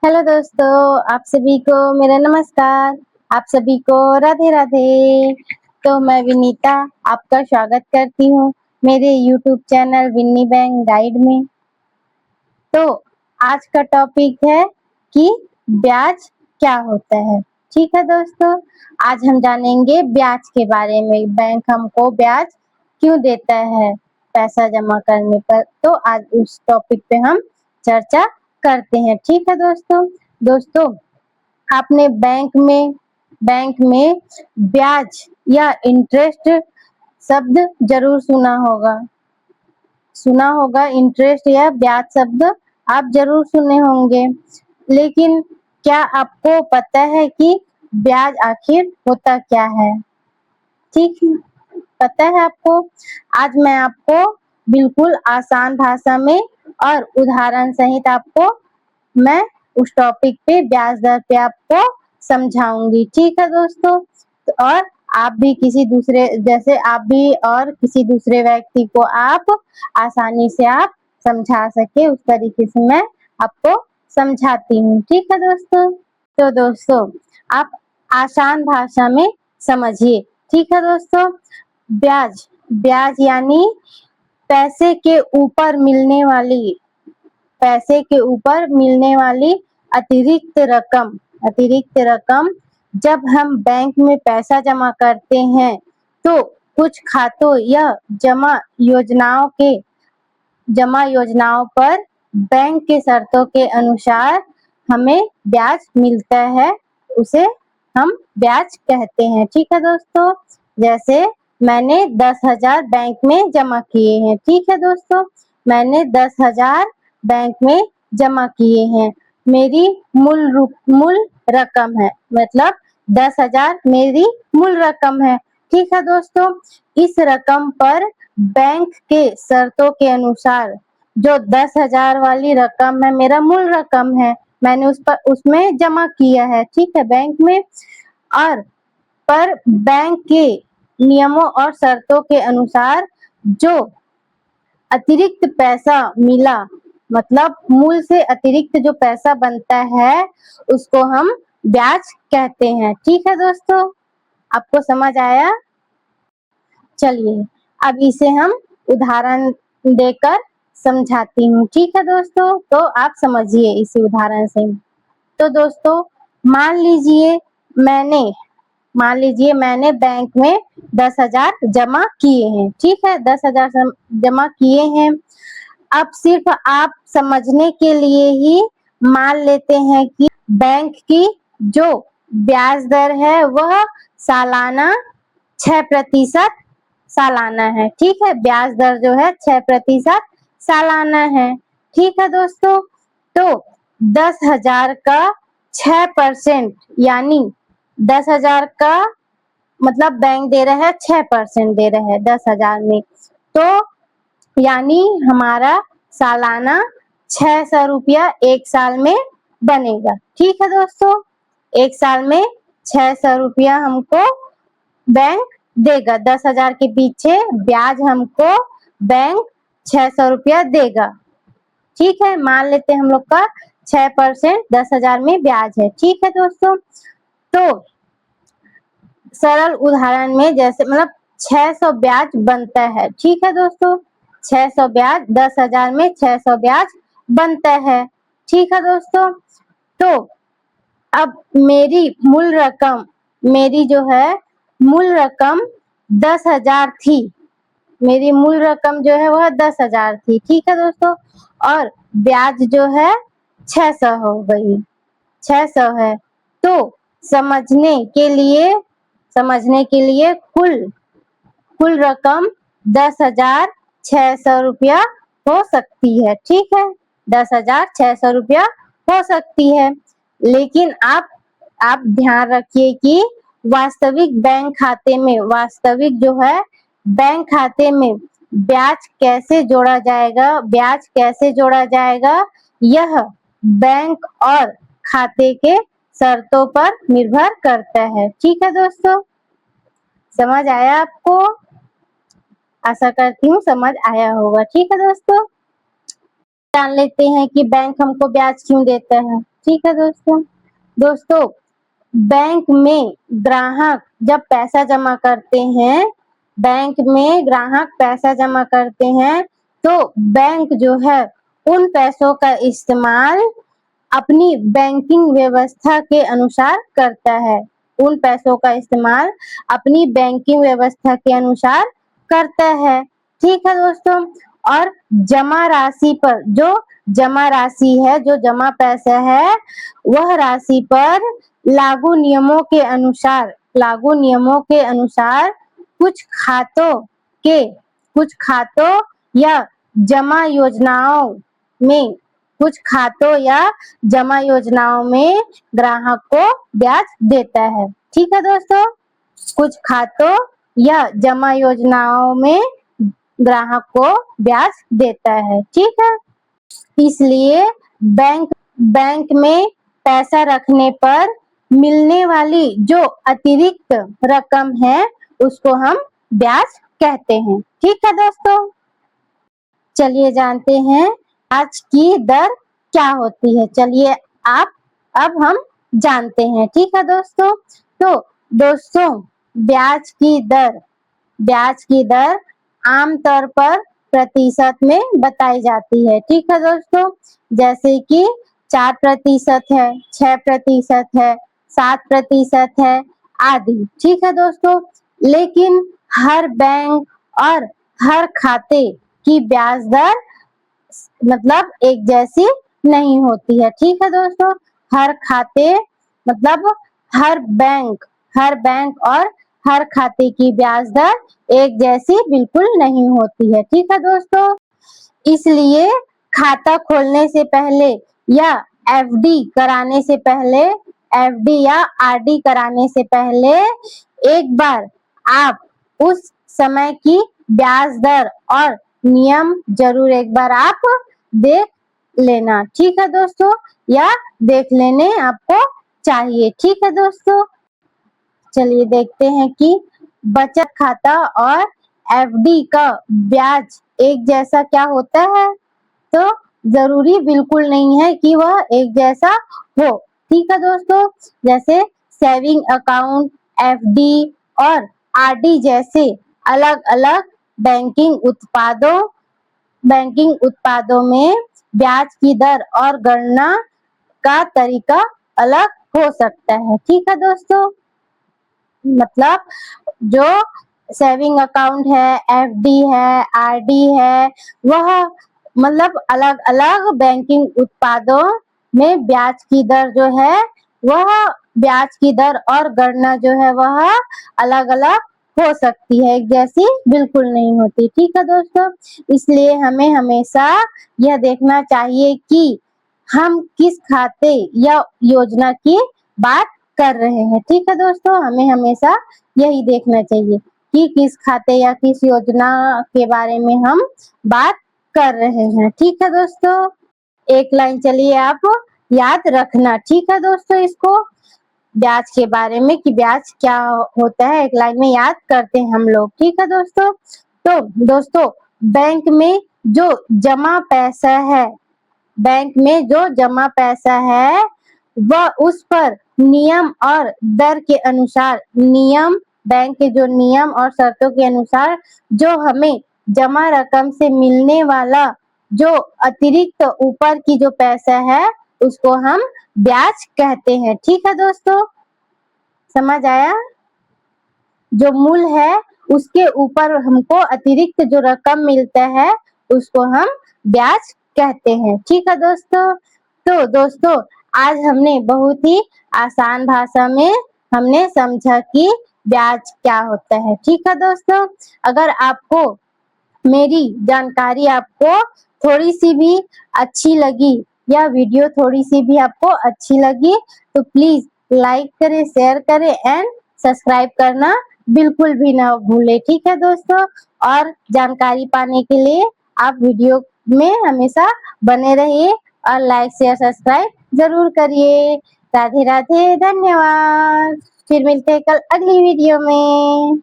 Hello दोस्तों, आप सभी को मेरा नमस्कार। आप सभी को राधे राधे। तो मैं विनीता आपका स्वागत करती हूँ मेरे YouTube channel Vinni bank guide में। तो आज का टॉपिक है कि ब्याज क्या होता है। ठीक है दोस्तों, आज हम जानेंगे ब्याज के बारे में। बैंक हमको ब्याज क्यों देता है पैसा जमा करने पर। तो आज उस टॉपिक पे हम चर्चा करते हैं। ठीक है दोस्तों। दोस्तों, आपने बैंक में ब्याज या इंटरेस्ट शब्द जरूर सुना होगा। इंटरेस्ट या ब्याज शब्द आप जरूर सुने होंगे। लेकिन क्या आपको पता है कि ब्याज आखिर होता क्या है? ठीक है, पता है आपको? आज मैं आपको बिल्कुल आसान भाषा में और उदाहरण सहित आपको मैं उस टॉपिक पे ब्याज दर पे आपको समझाऊंगी। ठीक है दोस्तों। और आप भी किसी दूसरे जैसे आप भी और किसी दूसरे व्यक्ति को आप आसानी से आप समझा सके उस तरीके से मैं आपको समझाती हूँ। ठीक है दोस्तों। तो दोस्तों, आप आसान भाषा में समझिए। ठीक है दोस्तों। ब्याज ब्याज यानी पैसे के ऊपर मिलने वाली पैसे के ऊपर मिलने वाली अतिरिक्त रकम जब हम बैंक में पैसा जमा करते हैं तो कुछ खातों या जमा योजनाओं पर बैंक के शर्तों के अनुसार हमें ब्याज मिलता है, उसे हम ब्याज कहते हैं। ठीक है दोस्तों। जैसे मैंने 10,000 बैंक में जमा किए हैं। ठीक है दोस्तों, मैंने 10,000 बैंक में जमा किए हैं। मेरी मूल रकम है, मतलब 10,000 मेरी मूल रकम है। ठीक है दोस्तों। इस रकम पर बैंक के शर्तों के अनुसार जो 10,000 वाली रकम है, मेरा मूल रकम है, मैंने उसमें जमा किया है। ठीक है, बैंक में। और पर बैंक के नियमों और शर्तों के अनुसार जो अतिरिक्त पैसा मिला, मतलब मूल से अतिरिक्त जो पैसा बनता है, उसको हम ब्याज कहते हैं। ठीक है दोस्तों, आपको समझ आया? चलिए, अब इसे हम उदाहरण देकर समझाती हूँ। ठीक है दोस्तों, तो आप समझिए इसी उदाहरण से। तो दोस्तों, मान लीजिए मैंने मैंने बैंक में 10,000 जमा किए हैं। ठीक है, 10,000 जमा किए हैं। अब सिर्फ आप समझने के लिए ही मान लेते हैं कि बैंक की जो ब्याज दर है वह सालाना 6% सालाना है। ठीक है, ब्याज दर जो है 6% सालाना है। ठीक है दोस्तों। तो 10,000 का 6% यानी 10,000 का मतलब बैंक दे रहा है 6% दे रहा है 10,000 में। तो यानी हमारा सालाना 600 रुपया एक साल में बनेगा। ठीक है दोस्तों, एक साल में 600 रुपया हमको बैंक देगा। 10,000 के पीछे ब्याज हमको बैंक 600 रुपया देगा। ठीक है, मान लेते हैं हम लोग का 6% 10,000 में ब्याज है। ठीक है दोस्तों। तो सरल उदाहरण में जैसे मतलब 600 ब्याज बनता है। ठीक है दोस्तों, 600 ब्याज 10,000 में 600 ब्याज बनता है। ठीक है दोस्तों। तो अब मेरी जो है मूल रकम 10,000 थी। मेरी मूल रकम जो है वह 10,000 थी। ठीक है दोस्तों। और ब्याज जो है 600 हो गई, 600 है। तो समझने के लिए कुल रकम 10,600 रुपया हो सकती है। ठीक है, 10,600 रुपया हो सकती है। लेकिन आप ध्यान रखिए कि वास्तविक जो है बैंक खाते में ब्याज कैसे जोड़ा जाएगा, यह बैंक और खाते के शर्तों पर निर्भर करता है। ठीक है दोस्तों, समझ आया आपको? आशा करती हूँ समझ आया होगा। ठीक है दोस्तों, जान लेते हैं कि बैंक हमको ब्याज क्यों देता है। ठीक है दोस्तों। दोस्तों, बैंक में ग्राहक जब पैसा जमा करते हैं, बैंक में ग्राहक पैसा जमा करते हैं, तो बैंक जो है उन पैसों का इस्तेमाल अपनी बैंकिंग व्यवस्था के अनुसार करता है। उन पैसों का इस्तेमाल अपनी बैंकिंग व्यवस्था के अनुसार करता है। ठीक है दोस्तों। और जमा राशि पर, जो जमा राशि है, जो जमा पैसा है, वह राशि पर लागू नियमों के अनुसार, लागू नियमों के अनुसार कुछ खातों या जमा योजनाओं में, कुछ खातों या जमा योजनाओं में ग्राहक को ब्याज देता है। ठीक है दोस्तों। कुछ खातों या जमा योजनाओं में ग्राहक को ब्याज देता है। ठीक है। इसलिए बैंक में पैसा रखने पर मिलने वाली जो अतिरिक्त रकम है, उसको हम ब्याज कहते हैं। ठीक है दोस्तों। चलिए जानते हैं ब्याज की दर क्या होती है। चलिए अब हम जानते हैं। ठीक है दोस्तों। तो दोस्तों, ब्याज की दर आमतौर पर प्रतिशत में बताई जाती है। ठीक है दोस्तों। जैसे कि 4% है, 6% है, 7% है, आदि। ठीक है दोस्तों। लेकिन हर बैंक और हर खाते की ब्याज दर मतलब एक जैसी नहीं होती है। ठीक है दोस्तों। हर खाते मतलब हर बैंक और हर खाते की ब्याज दर एक जैसी बिल्कुल नहीं होती है। ठीक है दोस्तों। इसलिए खाता खोलने से पहले या एफडी कराने से पहले, एफडी या आरडी कराने से पहले एक बार आप उस समय की ब्याज दर और नियम जरूर एक बार आप देख लेना। ठीक है दोस्तों। या देख लेने आपको चाहिए। ठीक है दोस्तों। चलिए देखते हैं कि बचत खाता और एफडी का ब्याज एक जैसा क्या होता है। तो जरूरी बिल्कुल नहीं है कि वह एक जैसा हो। ठीक है दोस्तों। जैसे सेविंग अकाउंट, एफडी और आरडी जैसे अलग अलग बैंकिंग उत्पादों में ब्याज की दर और गणना का तरीका अलग हो सकता है। ठीक है दोस्तों। मतलब जो सेविंग अकाउंट है, एफडी है, आरडी है, वह मतलब अलग अलग बैंकिंग उत्पादों में ब्याज की दर जो है, वह ब्याज की दर और गणना जो है वह अलग अलग हो सकती है, एक जैसी बिल्कुल नहीं होती। ठीक है दोस्तों। इसलिए हमें हमेशा यह देखना चाहिए कि हम किस खाते या योजना की बात कर रहे हैं। ठीक है दोस्तों। हमें हमेशा यही देखना चाहिए कि किस खाते या किस योजना के बारे में हम बात कर रहे हैं। ठीक है दोस्तों। एक लाइन चलिए आप याद रखना। ठीक है दोस्तों। इसको ब्याज के बारे में कि ब्याज क्या होता है, एक लाइन में याद करते हैं हम लोग। ठीक है दोस्तों। तो दोस्तों, बैंक में जो जमा पैसा है, बैंक में जो जमा पैसा है, वह उस पर नियम और दर के अनुसार, बैंक के जो नियम और शर्तों के अनुसार जो हमें जमा रकम से मिलने वाला जो अतिरिक्त ऊपर की जो पैसा है, उसको हम ब्याज कहते हैं। ठीक है दोस्तों। समझ आया। जो मूल है उसके ऊपर हमको अतिरिक्त जो रकम मिलता है, उसको हम ब्याज कहते हैं। ठीक है दोस्तों। तो दोस्तों, आज हमने बहुत ही आसान भाषा में हमने समझा कि ब्याज क्या होता है। ठीक है दोस्तों। अगर आपको मेरी जानकारी आपको थोड़ी सी भी अच्छी लगी या वीडियो थोड़ी सी भी आपको अच्छी लगी, तो प्लीज लाइक करें, शेयर करें एंड सब्सक्राइब करना बिल्कुल भी ना भूले। ठीक है दोस्तों। और जानकारी पाने के लिए आप वीडियो में हमेशा बने रहिए और लाइक शेयर सब्सक्राइब जरूर करिए। राधे राधे, धन्यवाद। फिर मिलते हैं कल अगली वीडियो में।